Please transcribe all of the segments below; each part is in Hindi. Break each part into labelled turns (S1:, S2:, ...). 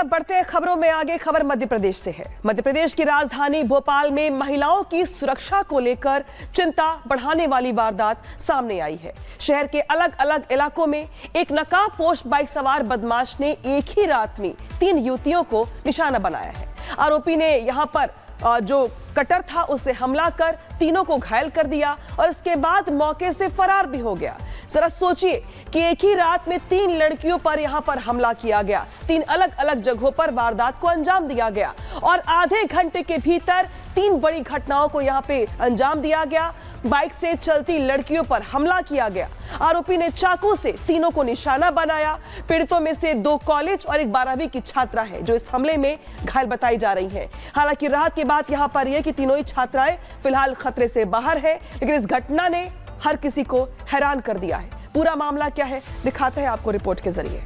S1: तरफ बढ़ते हैं खबरों में आगे। खबर मध्य प्रदेश से है। मध्य प्रदेश की राजधानी भोपाल में महिलाओं की सुरक्षा को लेकर चिंता बढ़ाने वाली वारदात सामने आई है। शहर के अलग अलग इलाकों में एक नकाबपोश बाइक सवार बदमाश ने एक ही रात में 3 युवतियों को निशाना बनाया है। आरोपी ने यहां पर जो कटर था उससे हमला कर तीनों को घायल कर दिया और इसके बाद मौके से फरार भी हो गया। जरा सोचिए कि एक ही रात में 3 लड़कियों पर यहां पर हमला किया गया, 3 अलग अलग जगहों पर वारदात को अंजाम दिया गया और आधे घंटे के भीतर 3 बड़ी घटनाओं को यहां पे अंजाम दिया गया। बाइक से चलती लड़कियों पर हमला किया गया। आरोपी ने चाकू से तीनों को निशाना बनाया। पीड़ितों में से 2 कॉलेज और एक 12वीं की छात्रा है जो इस हमले में घायल बताई जा रही हैं। हालांकि राहत की बात यहां पर यह कि तीनों ही छात्राएं फिलहाल खतरे से बाहर है, लेकिन इस घटना ने हर किसी को हैरान कर दिया है। पूरा मामला क्या है दिखाते हैं आपको रिपोर्ट के जरिए।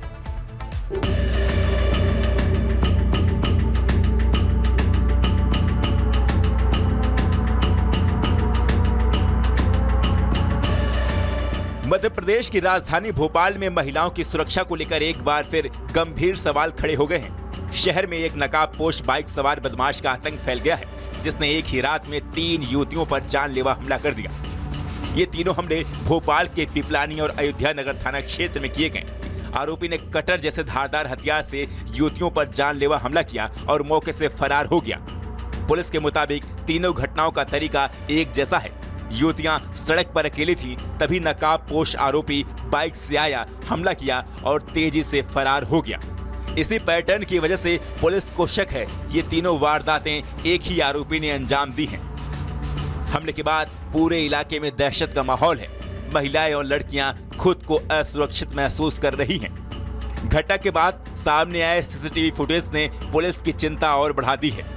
S2: मध्य प्रदेश की राजधानी भोपाल में महिलाओं की सुरक्षा को लेकर एक बार फिर गंभीर सवाल खड़े हो गए हैं। शहर में एक नकाबपोश बाइक सवार बदमाश का आतंक फैल गया है, जिसने एक ही रात में 3 युवतियों पर जानलेवा हमला कर दिया। ये तीनों हमले भोपाल के पिपलानी और अयोध्या नगर थाना क्षेत्र में किए गए। आरोपी ने कटर जैसे धारदार हथियार से युवतियों पर जानलेवा हमला किया और मौके से फरार हो गया। पुलिस के मुताबिक तीनों घटनाओं का तरीका एक जैसा है। युवतियां सड़क पर अकेली थी, तभी नकाबपोश आरोपी बाइक से आया, हमला किया और तेजी से फरार हो गया। इसी पैटर्न की वजह से पुलिस को शक है ये तीनों वारदातें एक ही आरोपी ने अंजाम दी हैं। हमले के बाद पूरे इलाके में दहशत का माहौल है। महिलाएं और लड़कियां खुद को असुरक्षित महसूस कर रही हैं। घटना के बाद सामने आए सीसीटीवी फुटेज ने पुलिस की चिंता और बढ़ा दी है।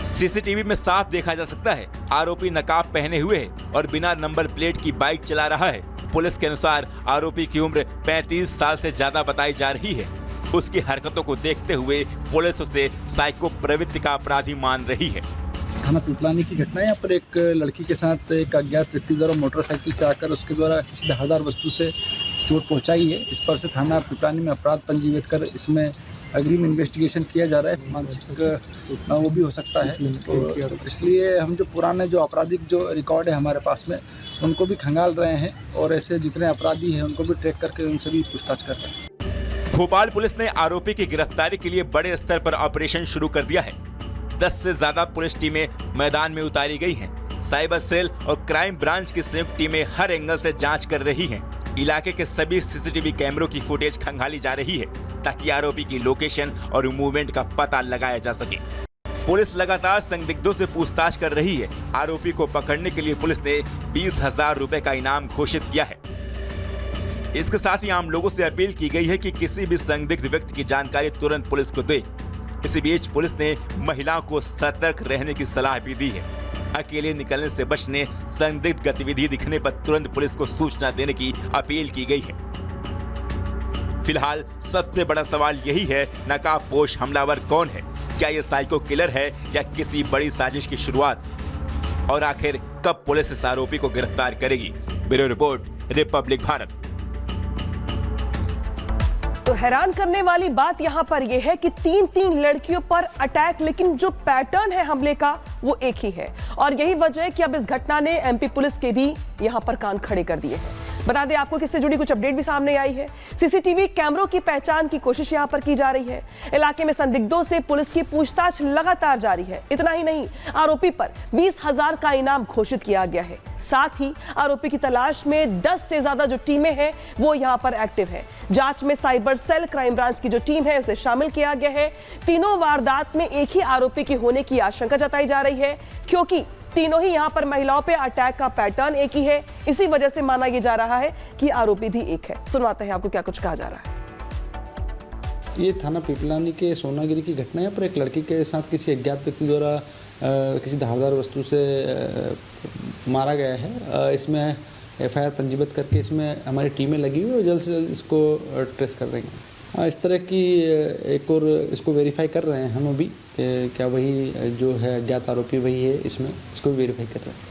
S2: सीसीटीवी में साफ देखा जा सकता है आरोपी नकाब पहने हुए है और बिना नंबर प्लेट की बाइक चला रहा है। पुलिस के अनुसार आरोपी की उम्र 35 साल से ज्यादा बताई जा रही है। उसकी हरकतों को देखते हुए पुलिस उसे साइको प्रवृत्ति का अपराधी मान रही है।
S3: थाना पिपलानी की घटना है। यहाँ पर एक लड़की के साथ एक अज्ञात व्यक्ति द्वारा मोटरसाइकिल से आकर उसके द्वारा किसी धारदार वस्तु से चोट पहुंचाई है। इस पर से थाना पिपलानी में अपराध पंजीकृत कर इसमें अग्रिम इन्वेस्टिगेशन किया जा रहा है। मानसिक वो भी हो सकता है, तो इसलिए हम जो पुराने जो आपराधिक जो रिकॉर्ड है हमारे पास में उनको भी खंगाल रहे हैं और ऐसे जितने अपराधी हैं उनको भी ट्रैक करके उनसे भी पूछताछ कर रहे हैं।
S2: भोपाल पुलिस ने आरोपी की गिरफ्तारी के लिए बड़े स्तर पर ऑपरेशन शुरू कर दिया है। 10 से ज्यादा पुलिस टीमें मैदान में उतारी गई हैं। साइबर सेल और क्राइम ब्रांच की संयुक्त टीमें हर एंगल से जांच कर रही हैं। इलाके के सभी सीसीटीवी कैमरों की फुटेज खंगाली जा रही है ताकि आरोपी की लोकेशन और मूवमेंट का पता लगाया जा सके। पुलिस लगातार संदिग्धों से पूछताछ कर रही है। आरोपी को पकड़ने के लिए पुलिस ने 20,000 रुपए का इनाम घोषित किया है। इसके साथ ही आम लोगों से अपील की गई है कि किसी भी संदिग्ध व्यक्ति की जानकारी तुरंत पुलिस को दे। इसी बीच पुलिस ने महिलाओं को सतर्क रहने की सलाह भी दी है। अकेले निकलने से बचने, संदिग्ध गतिविधि दिखने पर तुरंत पुलिस को सूचना देने की अपील की गई है। फिलहाल सबसे बड़ा सवाल यही है, नकाबपोश हमलावर कौन है? क्या ये साइको किलर है या किसी बड़ी साजिश की शुरुआत? और आखिर कब पुलिस इस आरोपी को गिरफ्तार करेगी? Bureau report, Republic Bharat.
S1: तो हैरान करने वाली बात यहां पर यह है कि 3 लड़कियों पर अटैक, लेकिन जो पैटर्न है हमले का वो एक ही है और यही वजह है कि अब इस घटना ने एमपी पुलिस के भी यहां पर कान खड़े कर दिए हैं। बता दें आपको कि इससे जुड़ी कुछ अपडेट भी सामने आई है। सीसीटीवी कैमरों की पहचान की कोशिश यहां पर की जा रही है। इलाके में संदिग्धों से पुलिस की पूछताछ लगातार जारी है। इतना ही नहीं, आरोपी पर 20,000 का इनाम घोषित किया गया है। साथ ही आरोपी की तलाश में 10 से ज्यादा जो टीमें हैं वो यहां पर एक्टिव है। जांच में साइबर सेल, क्राइम ब्रांच की जो टीम है उसे शामिल किया गया है। तीनों वारदात में एक ही आरोपी की होने की आशंका जताई जा रही है, क्योंकि तीनों ही यहां पर महिलाओं पे अटैक का पैटर्न एक ही है। इसी वजह से माना यह जा रहा है कि आरोपी भी एक है। सुनवाते हैं आपको क्या कुछ कहा जा रहा है।
S3: ये थाना पिपलानी के सोनागिरी की घटना है। पर एक लड़की के साथ किसी अज्ञात व्यक्ति द्वारा किसी धारदार वस्तु से मारा गया है। इसमें FIR पंजीबद्ध करके इसमें हमारी टीमें लगी हुई और जल्द से जल्द इसको ट्रेस कर देंगे। इस तरह की एक और इसको वेरीफाई कर रहे हैं हम अभी, क्या वही जो है अज्ञात आरोपी वही है, इसमें इसको वेरीफाई कर रहे हैं।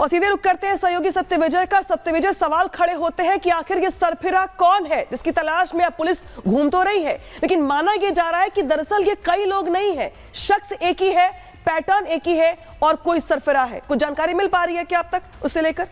S1: और सीधे रुक करते हैं सहयोगी सत्यविजय का। सत्यविजय, सवाल खड़े होते हैं कि आखिर ये सरफिरा कौन है जिसकी तलाश में अब पुलिस घूम तो रही है, लेकिन माना यह जा रहा है कि दरअसल ये कई लोग नहीं है, शख्स एक ही है, पैटर्न एक ही है और कोई सरफिरा है। कुछ जानकारी मिल पा रही है क्या अब तक उससे लेकर?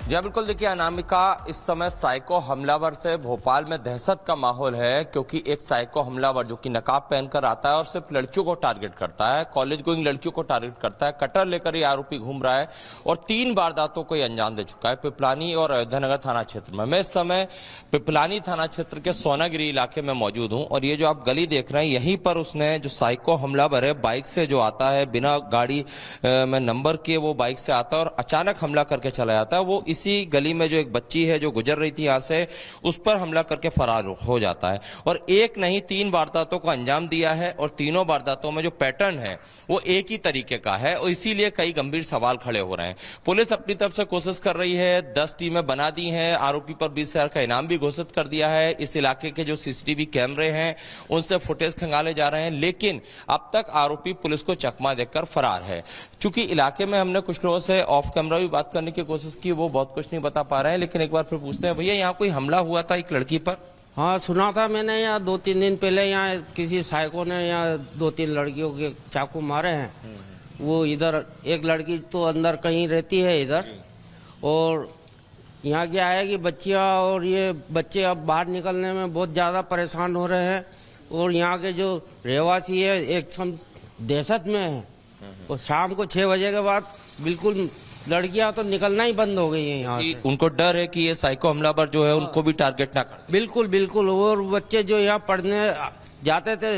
S4: जी बिल्कुल, देखिए अनामिका, इस समय साइको हमलावर से भोपाल में दहशत का माहौल है, क्योंकि एक साइको हमलावर जो कि नकाब पहनकर आता है और सिर्फ लड़कियों को टारगेट करता है, कॉलेज गोइंग लड़कियों को टारगेट करता है, कटर लेकर ये आरोपी घूम रहा है और 3 वारदातों को ये अंजाम दे चुका है पिपलानी और अयोध्यानगर थाना क्षेत्र में। मैं इस समय पिपलानी थाना क्षेत्र के सोनागिरी इलाके में मौजूद हूँ और ये जो आप गली देख रहे हैं, यहीं पर उसने, जो साइको हमलावर है, बाइक से जो आता है, बिना गाड़ी में नंबर के वो बाइक से आता है और अचानक हमला करके चला जाता है। वो इसी गली में जो एक बच्ची है जो गुजर रही थी यहाँ से, उस पर हमला करके फरार हो जाता है और एक नहीं 3 वारदातों को अंजाम दिया है और तीनों वारदातों में जो पैटर्न है वो एक ही तरीके का है और इसीलिए कई गंभीर सवाल खड़े हो रहे हैं। पुलिस अपनी तरफ से कोशिश कर रही है, 10 टीमें बना दी हैं, आरोपी पर 20,000 का इनाम भी घोषित कर दिया है। इस इलाके के जो सीसीटीवी कैमरे हैं उनसे फुटेज खंगाले जा रहे हैं, लेकिन अब तक आरोपी पुलिस को चकमा देकर फरार है। चूंकि इलाके में हमने कुछ लोगों से ऑफ कैमरा भी बात करने की कोशिश की, वो बहुत कुछ नहीं बता पा रहे हैं, लेकिन एक बार फिर पूछते हैं, भैया यहाँ कोई हमला हुआ था एक लड़की पर?
S5: हाँ, सुना था मैंने, यहाँ 2-3 दिन पहले यहाँ किसी साइको ने यहाँ 2-3 लड़कियों के चाकू मारे हैं। वो इधर एक लड़की तो अंदर कहीं रहती है इधर, और यहाँ क्या है कि बच्चियाँ और ये बच्चे अब बाहर निकलने में बहुत ज़्यादा परेशान हो रहे हैं और यहाँ के जो रहवासी है एक दहशत में है। और शाम को 6 बजे के बाद बिल्कुल लड़कियां तो निकलना ही बंद हो गई है यहाँ से।
S4: उनको डर है कि ये साइको हमलावर जो है उनको भी टारगेट ना करे।
S5: बिल्कुल बिल्कुल। और बच्चे जो यहाँ पढ़ने जाते थे,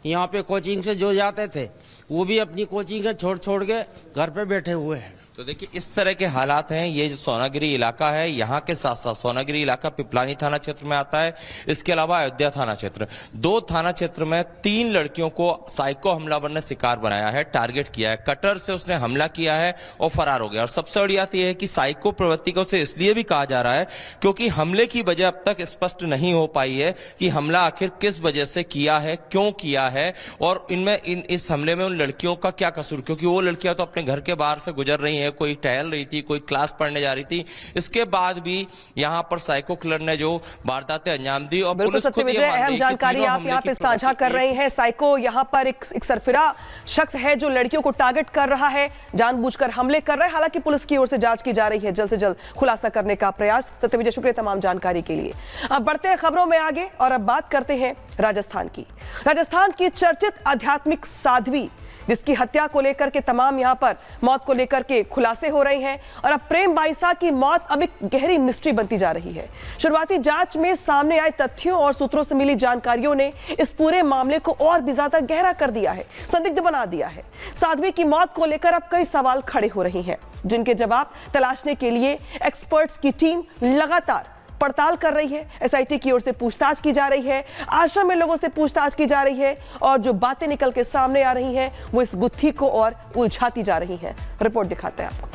S5: यहाँ पे कोचिंग से जो जाते थे, वो भी अपनी कोचिंग छोड़ के घर पे बैठे हुए हैं।
S4: तो देखिए इस तरह के हालात हैं। ये जो सोनागिरी इलाका है, यहाँ के साथ साथ सोनागिरी इलाका पिपलानी थाना क्षेत्र में आता है, इसके अलावा अयोध्या थाना क्षेत्र, 2 थाना क्षेत्र में 3 लड़कियों को साइको हमलावर ने शिकार बनाया है, टारगेट किया है, कटर से उसने हमला किया है और फरार हो गया। और सबसे बड़ी बात यह है कि साइको प्रवृत्ति को उसे इसलिए भी कहा जा रहा है क्योंकि हमले की वजह अब तक स्पष्ट नहीं हो पाई है कि हमला आखिर किस वजह से किया है, क्यों किया है और इस हमले में उन लड़कियों का क्या कसूर, क्योंकि वो लड़कियां तो अपने घर के बाहर से गुजर रही हैं, कोई टहल रही थी, कोई क्लास पढ़ने जा रही थी। इसके बाद भी यहाँ पर साइको किलर ने जो वारदातें अंजाम दी और
S1: बिल्कुल सत्यविजय, अहम जानकारी आप यहाँ पे साझा कर रहे हैं। साइको यहाँ पर एक सरफिरा शख्स है जो लड़कियों को टारगेट कर रहा है, जानबूझकर हमले कर रहा है। हालांकि पुलिस की ओर से जांच की जा रही है, जल्द से जल्द खुलासा करने का प्रयास। सत्यविजय, शुक्रिया तमाम जानकारी के लिए। अब बढ़ते हैं खबरों में आगे और अब बात करते हैं राजस्थान की। राजस्थान की चर्चित आध्यात्मिक साध्वी जिसकी हत्या को लेकर के तमाम यहां पर मौत को लेकर के खुलासे हो रहे हैं और अब प्रेम बाईसा की मौत अब एक गहरी मिस्ट्री बनती जा रही है। शुरुआती जांच में सामने आए तथ्यों और सूत्रों से मिली जानकारियों ने इस पूरे मामले को और भी ज्यादा गहरा कर दिया है, संदिग्ध बना दिया है। साध्वी की मौत को लेकर अब कई सवाल खड़े हो रहे हैं, जिनके जवाब तलाशने के लिए एक्सपर्ट्स की टीम लगातार पड़ताल कर रही है। एसआईटी की ओर से पूछताछ की जा रही है, आश्रम में लोगों से पूछताछ की जा रही है और जो बातें निकल के सामने आ रही हैं वो इस गुत्थी को और उलझाती जा रही हैं। रिपोर्ट दिखाते हैं आपको।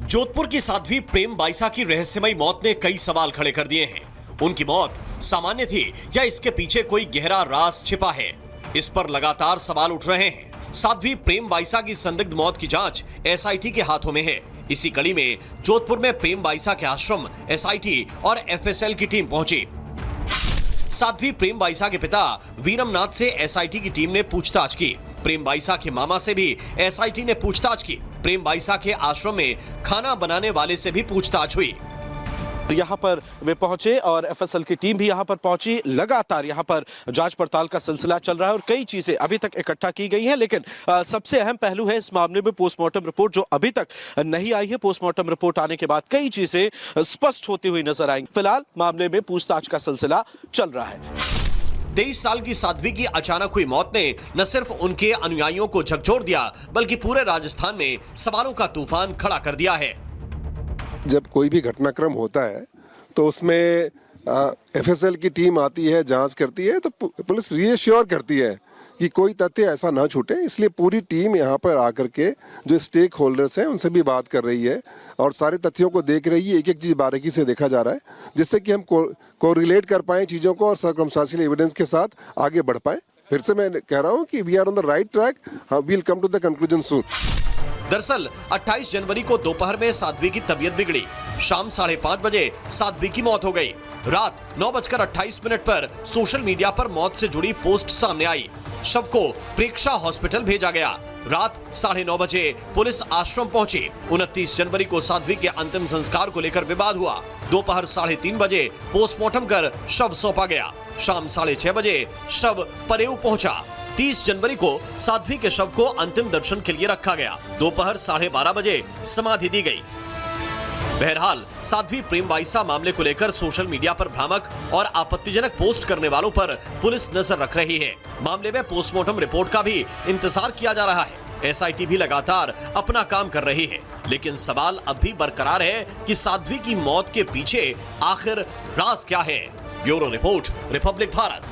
S6: जोधपुर की साध्वी प्रेम बाईसा की रहस्यमयी मौत ने कई सवाल खड़े कर दिए हैं। उनकी मौत सामान्य थी या इसके पीछे कोई गहरा राज छिपा है, इस पर लगातार सवाल उठ रहे हैं। साध्वी प्रेम बाईसा की संदिग्ध मौत की जांच एसआईटी के हाथों में है। इसी कड़ी में जोधपुर में प्रेम बाईसा के आश्रम एसआईटी और एफएसएल की टीम पहुंची। साध्वी प्रेम बाईसा के पिता वीरमनाथ से एसआईटी की टीम ने पूछताछ की। प्रेम बाईसा के मामा से भी एसआईटी ने पूछताछ की। प्रेम बाईसा के आश्रम में खाना बनाने वाले से भी पूछताछ हुई।
S7: यहाँ पर वे पहुंचे और एफएसएल की टीम भी यहाँ पर पहुंची। लगातार यहाँ पर जांच पड़ताल का सिलसिला चल रहा है और कई चीजें अभी तक इकट्ठा की गई हैं, लेकिन सबसे अहम पहलू है इस मामले में पोस्टमार्टम रिपोर्ट जो अभी तक नहीं आई है। पोस्टमार्टम रिपोर्ट आने के बाद कई चीजें स्पष्ट होती हुई नजर आएंगी। फिलहाल मामले में पूछताछ का सिलसिला चल रहा है।
S6: 23 साल की साध्वी की अचानक हुई मौत ने न सिर्फ उनके अनुयायियों को झकझोर दिया, बल्कि पूरे राजस्थान में सवालों का तूफान खड़ा कर दिया है।
S8: जब कोई भी घटनाक्रम होता है तो उसमें एफएसएल की टीम आती है, जांच करती है, तो पुलिस रीएश्योर करती है कि कोई तथ्य ऐसा ना छूटे, इसलिए पूरी टीम यहाँ पर आकर के जो स्टेक होल्डर्स हैं उनसे भी बात कर रही है और सारे तथ्यों को देख रही है। एक एक चीज बारीकी से देखा जा रहा है जिससे कि हम कोरिलेट कर पाए चीजों को और सर्कमस्टेंशियल एविडेंस के साथ आगे बढ़ पाए। फिर से मैं कह रहा हूँ कि we are on the right track, we will come to the conclusion soon.
S6: दरअसल 28 जनवरी को दोपहर में साध्वी की तबीयत बिगड़ी। शाम 5:30 बजे साध्वी की मौत हो गई। रात 9:28 पर सोशल मीडिया पर मौत से जुड़ी पोस्ट सामने आई। शव को प्रेक्षा हॉस्पिटल भेजा गया। रात 9:30 बजे पुलिस आश्रम पहुंची। 29 जनवरी को साध्वी के अंतिम संस्कार को लेकर विवाद हुआ। दोपहर 3:30 बजे पोस्टमार्टम कर शव सौंपा गया। शाम 6:30 बजे शव परेऊ पहुंचा। 30 जनवरी को साध्वी के शव को अंतिम दर्शन के लिए रखा गया। दोपहर 12:30 बजे समाधि दी गई। बहरहाल साध्वी प्रेम बाईसा मामले को लेकर सोशल मीडिया पर भ्रामक और आपत्तिजनक पोस्ट करने वालों पर पुलिस नजर रख रही है। मामले में पोस्टमार्टम रिपोर्ट का भी इंतजार किया जा रहा है। एसआईटी भी लगातार अपना काम कर रही है, लेकिन सवाल अब भी बरकरार है कि साध्वी की मौत के पीछे आखिर राज क्या है। Bureau report, Republic Bharat.